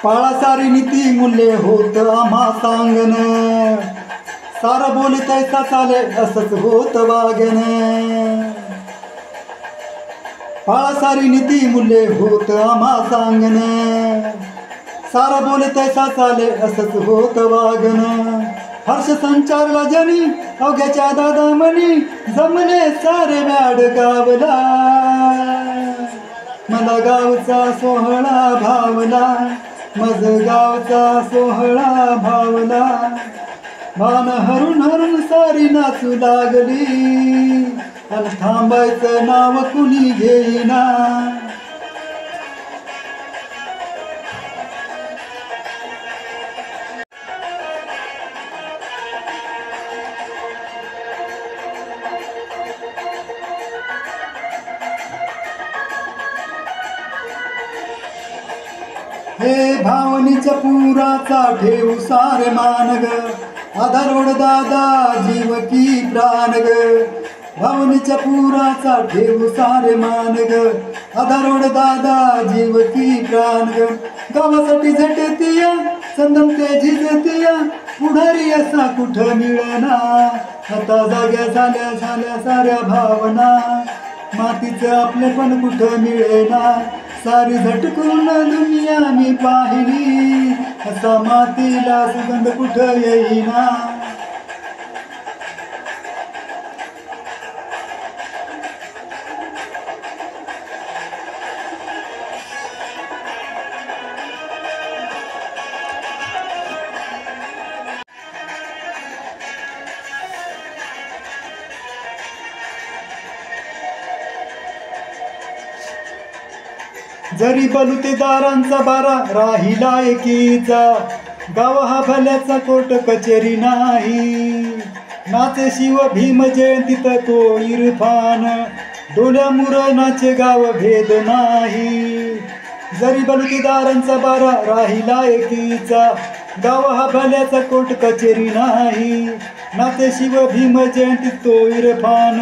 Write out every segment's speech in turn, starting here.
पाळा सारी नीती मूल्ये होत आम्हा सांगन, सारं बोल तैसा चाले असंच होत वागन. पाळा सारी नीती मूल्ये होत आम्हा सांगन, सारं बोल तैसा चाले असंच होत वागन. हर्ष संचारला जनी अवघ्याच्या दादा मनी, जमले सारे मॅड गावला. मला गावचा सोहळा भावला, मज गावचा सोहळा भावला. भान हरून हरून सारी नाचू लागली, आणि थांबायचं नाव कुणी घेईना. हे भावनीच्या पुराचा ठेवू सारे मान ग, आधारोड दादा जीव की प्राण ग. भावनीच्या पुराचा ठेवू सारे मान ग, आधारोड दादा जीव की प्राण ग. गावासाठी झटतीया संदम ते झिजतीया, पुढारी असा कुठं मिळना. आता जाग्या झाल्या झाल्या साऱ्या भावना, मातीचं आपले पण कुठं मिळेना. सारी झटकून दुनिया मी पाहिली, असा मातीला सुगंध कुठं येईना. जरी बलुतेदारांचा बारा राहिला एकीचा, गाव हा भल्याचा कोट कचेरी नाही. नाचे शिव भीम जयंतीत तो इरफान, डोल्या मुरनाचे गाव भेद नाही. जरी बलुतेदारांचा बारा राहिला एकीचा, गाव हा भल्याचा कोट कचेरी नाही. नाचे शिव भीम जयंतीत तो इरफान,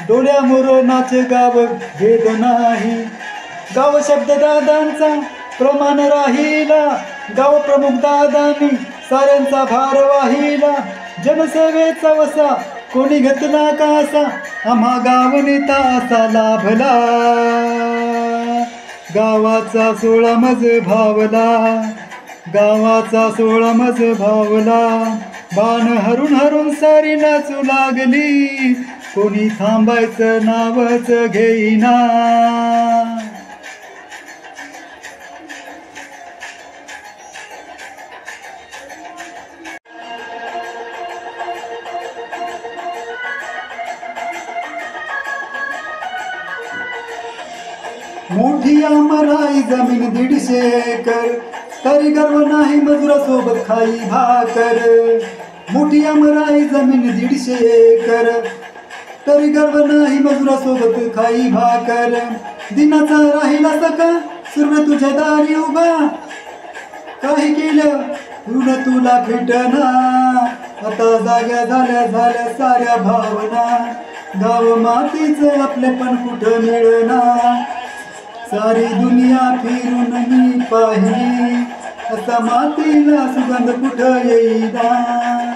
डोल्या मुरनाचे गाव भेद नाही. गाव शब्द दादांचा प्रमाण राहिला, गाव प्रमुख दादांनी साऱ्यांचा भार वाहिला. जनसेवेचा वसा कोणी घेतला कासा, आम्हा गाव नेता असा लाभला. गावाचा 16 मज भावला, गावाचा 16 मज भावला. बाण हरून हरून सारी नाचू लागली, कोणी थांबायचं नावच घेईना. मोठी आमराई जमीन 150 एकर, तरी गर्व नाही मजुरासोबत खाई भाकर. मोठी आमराई जमीन 150 एकर, तरी गर्व नाही मजुरासोबत खाई भाकर. दिनाचा राहिला सका सूर्य तुझ्या दारी उभा, काही केलं ऋण तुला भेटना. आता जाग्या झाल्या झाल्या साऱ्या भावना, गाव मातीचं आपले पण कुठं मिळना. सारी दुनिया फिरून मी पाहिली, असा मातीला सुगंध कुठं येईना.